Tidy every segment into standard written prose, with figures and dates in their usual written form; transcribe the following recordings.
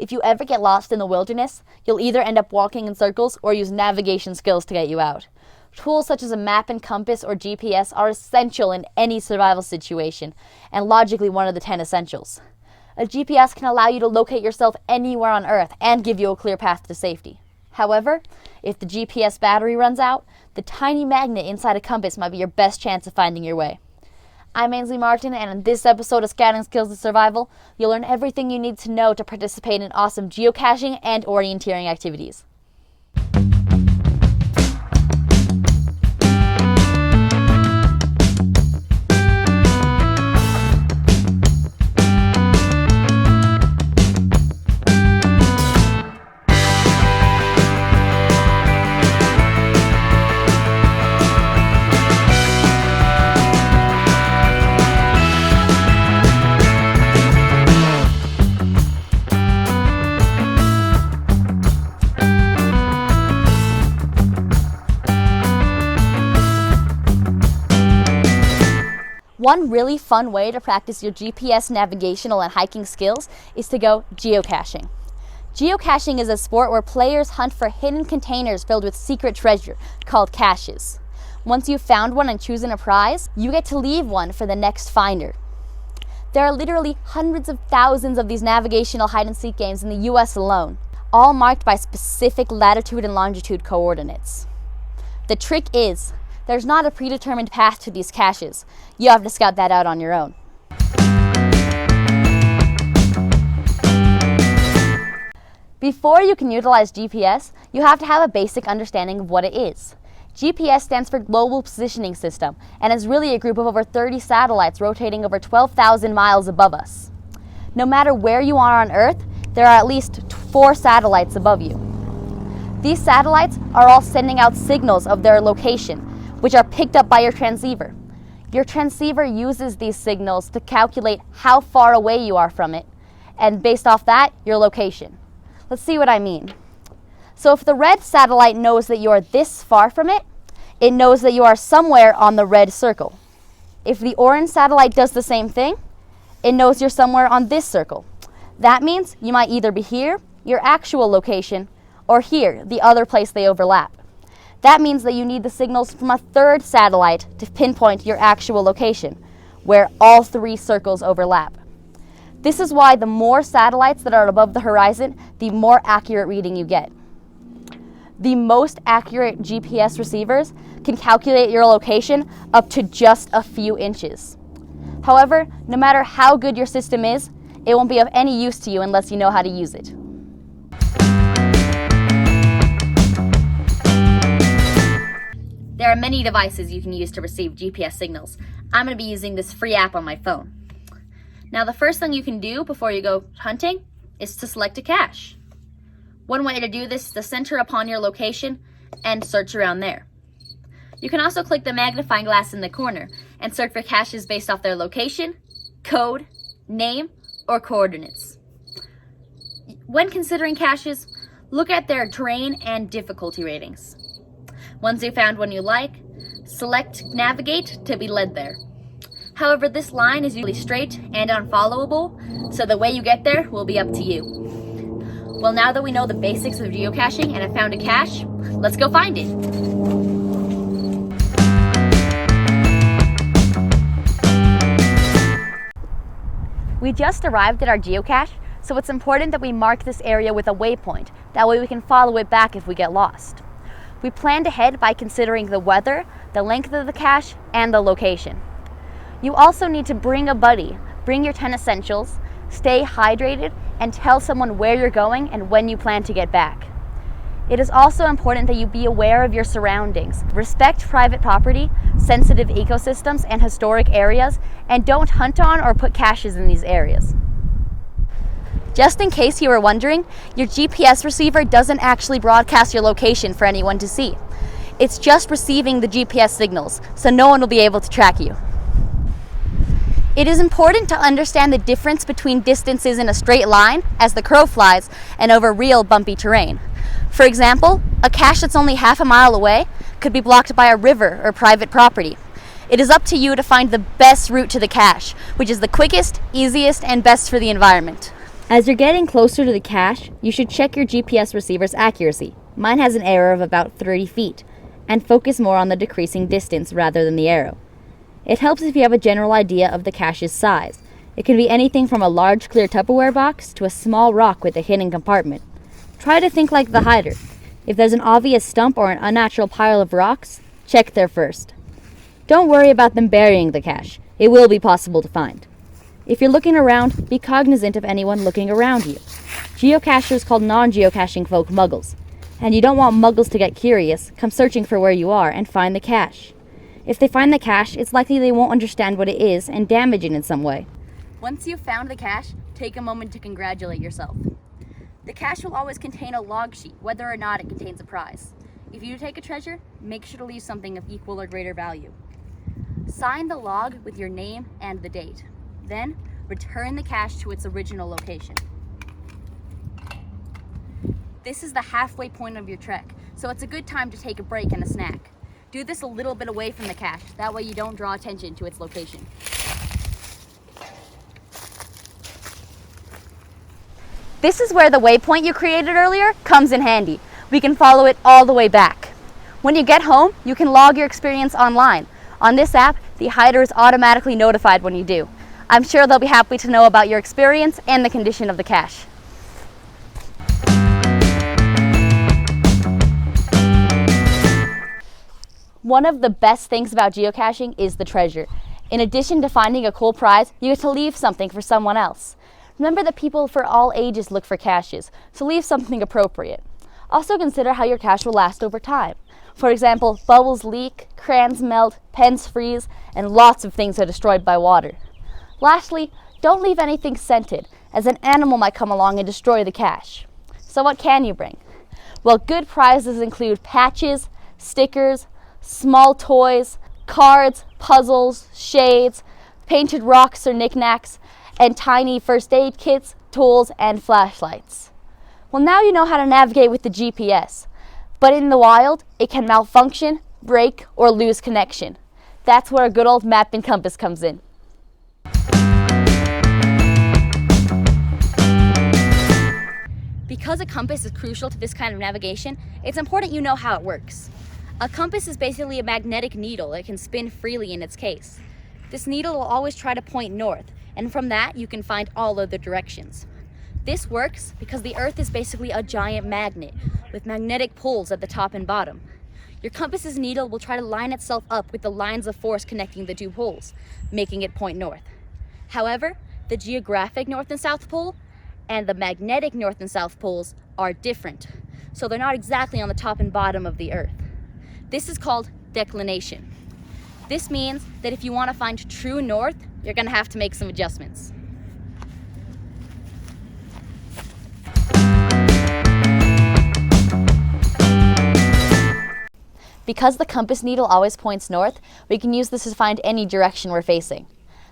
If you ever get lost in the wilderness, you'll either end up walking in circles or use navigation skills to get you out. Tools such as a map and compass or GPS are essential in any survival situation, and logically one of the 10 essentials. A GPS can allow you to locate yourself anywhere on Earth and give you a clear path to safety. However, if the GPS battery runs out, the tiny magnet inside a compass might be your best chance of finding your way. I'm Ainsley Martin, and in this episode of Scouting Skills to Survival, you'll learn everything you need to know to participate in awesome geocaching and orienteering activities. One really fun way to practice your GPS navigational and hiking skills is to go geocaching. Geocaching is a sport where players hunt for hidden containers filled with secret treasure called caches. Once you've found one and chosen a prize, you get to leave one for the next finder. There are literally hundreds of thousands of these navigational hide-and-seek games in the US alone, all marked by specific latitude and longitude coordinates. The trick is, there's not a predetermined path to these caches. You have to scout that out on your own. Before you can utilize GPS, you have to have a basic understanding of what it is. GPS stands for Global Positioning System and is really a group of over 30 satellites rotating over 12,000 miles above us. No matter where you are on Earth, there are at least 4 satellites above you. These satellites are all sending out signals of their location, which are picked up by your transceiver. Your transceiver uses these signals to calculate how far away you are from it, and based off that, your location. Let's see what I mean. So if the red satellite knows that you are this far from it, it knows that you are somewhere on the red circle. If the orange satellite does the same thing, it knows you're somewhere on this circle. That means you might either be here, your actual location, or here, the other place they overlap. That means that you need the signals from a third satellite to pinpoint your actual location, where all 3 circles overlap. This is why the more satellites that are above the horizon, the more accurate reading you get. The most accurate GPS receivers can calculate your location up to just a few inches. However, no matter how good your system is, it won't be of any use to you unless you know how to use it. There are many devices you can use to receive GPS signals. I'm going to be using this free app on my phone. Now, the first thing you can do before you go hunting is to select a cache. One way to do this is to center upon your location and search around there. You can also click the magnifying glass in the corner and search for caches based off their location, code, name, or coordinates. When considering caches, look at their terrain and difficulty ratings. Once you've found one you like, select Navigate to be led there. However, this line is usually straight and unfollowable, so the way you get there will be up to you. Well, now that we know the basics of geocaching and have found a cache, let's go find it. We just arrived at our geocache, so it's important that we mark this area with a waypoint. That way we can follow it back if we get lost. We planned ahead by considering the weather, the length of the cache, and the location. You also need to bring a buddy, bring your 10 essentials, stay hydrated, and tell someone where you're going and when you plan to get back. It is also important that you be aware of your surroundings, respect private property, sensitive ecosystems, and historic areas, and don't hunt on or put caches in these areas. Just in case you were wondering, your GPS receiver doesn't actually broadcast your location for anyone to see. It's just receiving the GPS signals, so no one will be able to track you. It is important to understand the difference between distances in a straight line, as the crow flies, and over real bumpy terrain. For example, a cache that's only half a mile away could be blocked by a river or private property. It is up to you to find the best route to the cache, which is the quickest, easiest, and best for the environment. As you're getting closer to the cache, you should check your GPS receiver's accuracy. Mine has an error of about 30 feet, and focus more on the decreasing distance rather than the arrow. It helps if you have a general idea of the cache's size. It can be anything from a large clear Tupperware box to a small rock with a hidden compartment. Try to think like the hider. If there's an obvious stump or an unnatural pile of rocks, check there first. Don't worry about them burying the cache. It will be possible to find. If you're looking around, be cognizant of anyone looking around you. Geocachers call non-geocaching folk muggles. And you don't want muggles to get curious, come searching for where you are, and find the cache. If they find the cache, it's likely they won't understand what it is and damage it in some way. Once you've found the cache, take a moment to congratulate yourself. The cache will always contain a log sheet, whether or not it contains a prize. If you take a treasure, make sure to leave something of equal or greater value. Sign the log with your name and the date. Then, return the cache to its original location. This is the halfway point of your trek, so it's a good time to take a break and a snack. Do this a little bit away from the cache, that way you don't draw attention to its location. This is where the waypoint you created earlier comes in handy. We can follow it all the way back. When you get home, you can log your experience online. On this app, the hider is automatically notified when you do. I'm sure they'll be happy to know about your experience and the condition of the cache. One of the best things about geocaching is the treasure. In addition to finding a cool prize, you get to leave something for someone else. Remember that people for all ages look for caches, so leave something appropriate. Also consider how your cache will last over time. For example, bubbles leak, crayons melt, pens freeze, and lots of things are destroyed by water. Lastly, don't leave anything scented, as an animal might come along and destroy the cache. So what can you bring? Well, good prizes include patches, stickers, small toys, cards, puzzles, shades, painted rocks or knickknacks, and tiny first aid kits, tools, and flashlights. Well, now you know how to navigate with the GPS, but in the wild, it can malfunction, break, or lose connection. That's where a good old map and compass comes in. Because a compass is crucial to this kind of navigation, it's important you know how it works. A compass is basically a magnetic needle that can spin freely in its case. This needle will always try to point north, and from that you can find all other directions. This works because the Earth is basically a giant magnet with magnetic poles at the top and bottom. Your compass's needle will try to line itself up with the lines of force connecting the two poles, making it point north. However, the geographic North and South Pole and the magnetic North and South Poles are different, so they're not exactly on the top and bottom of the Earth. This is called declination. This means that if you want to find true north, you're going to have to make some adjustments. Because the compass needle always points north, we can use this to find any direction we're facing.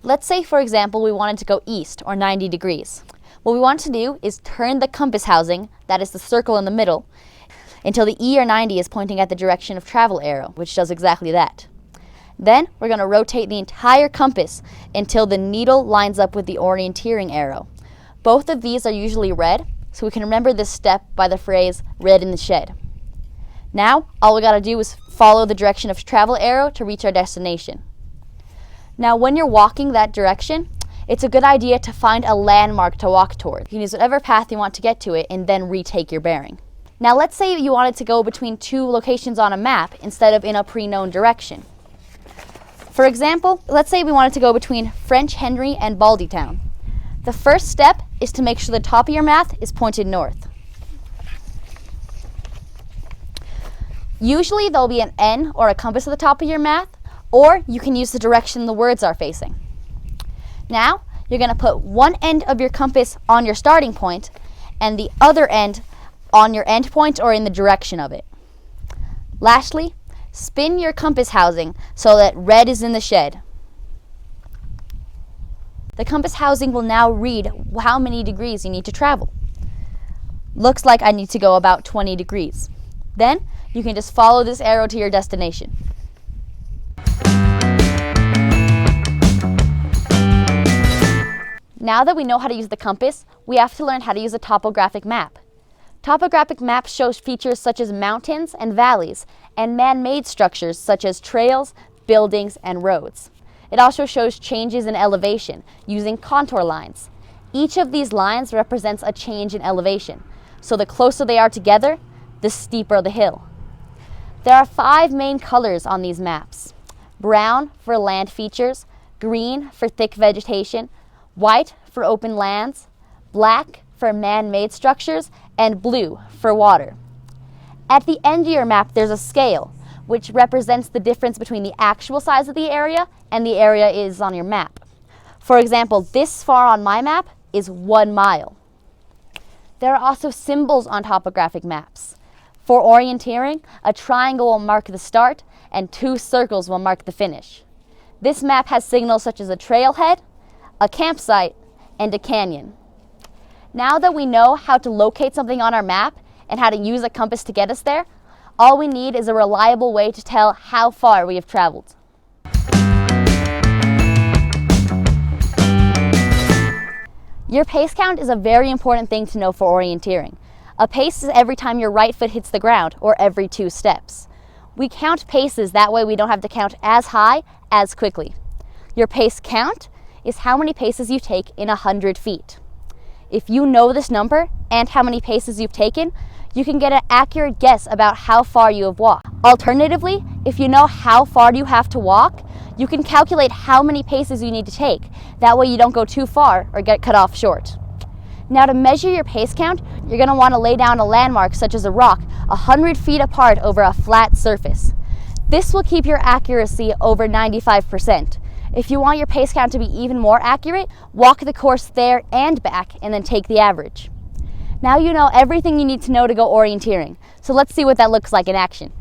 Let's say, for example, we wanted to go east or 90 degrees. What we want to do is turn the compass housing, that is the circle in the middle, until the E or 90 is pointing at the direction of travel arrow, which does exactly that. Then we're going to rotate the entire compass until the needle lines up with the orienteering arrow. Both of these are usually red, so we can remember this step by the phrase, red in the shed. Now, all we got to do is follow the direction of travel arrow to reach our destination. Now, when you're walking that direction, it's a good idea to find a landmark to walk toward. You can use whatever path you want to get to it and then retake your bearing. Now, let's say you wanted to go between two locations on a map instead of in a pre-known direction. For example, let's say we wanted to go between French Henry and Baldytown. The first step is to make sure the top of your map is pointed north. Usually there'll be an N or a compass at the top of your map, or you can use the direction the words are facing. Now, you're going to put one end of your compass on your starting point and the other end on your end point or in the direction of it. Lastly, spin your compass housing so that red is in the shed. The compass housing will now read how many degrees you need to travel. Looks like I need to go about 20 degrees. Then, you can just follow this arrow to your destination. Now that we know how to use the compass, we have to learn how to use a topographic map. Topographic maps show features such as mountains and valleys, and man-made structures such as trails, buildings, and roads. It also shows changes in elevation using contour lines. Each of these lines represents a change in elevation, so the closer they are together, the steeper the hill. There are 5 main colors on these maps: brown for land features, green for thick vegetation, white for open lands, black for man-made structures, and blue for water. At the end of your map, there's a scale, which represents the difference between the actual size of the area and the area is on your map. For example, this far on my map is 1 mile. There are also symbols on topographic maps. For orienteering, a triangle will mark the start and 2 circles will mark the finish. This map has signals such as a trailhead, a campsite, and a canyon. Now that we know how to locate something on our map and how to use a compass to get us there, all we need is a reliable way to tell how far we have traveled. Your pace count is a very important thing to know for orienteering. A pace is every time your right foot hits the ground, or every 2 steps. We count paces, that way we don't have to count as high, as quickly. Your pace count is how many paces you take in 100 feet. If you know this number and how many paces you've taken, you can get an accurate guess about how far you have walked. Alternatively, if you know how far you have to walk, you can calculate how many paces you need to take. That way you don't go too far or get cut off short. Now, to measure your pace count, you're going to want to lay down a landmark such as a rock 100 feet apart over a flat surface. This will keep your accuracy over 95%. If you want your pace count to be even more accurate, walk the course there and back and then take the average. Now you know everything you need to know to go orienteering. So let's see what that looks like in action.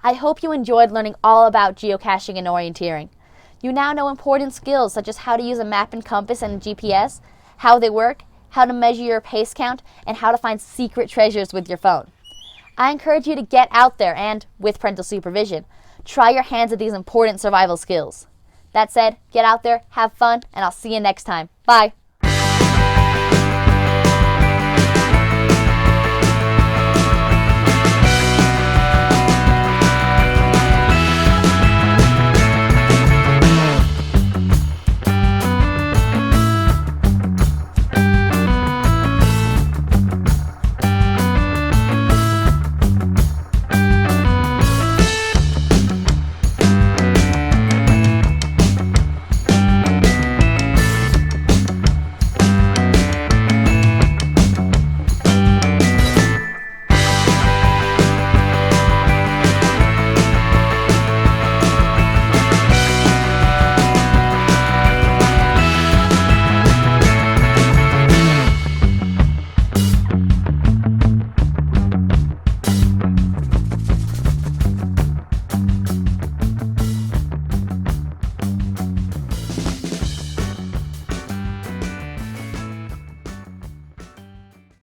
I hope you enjoyed learning all about geocaching and orienteering. You now know important skills such as how to use a map and compass and a GPS, how they work, how to measure your pace count, and how to find secret treasures with your phone. I encourage you to get out there and, with parental supervision, try your hands at these important survival skills. That said, get out there, have fun, and I'll see you next time. Bye!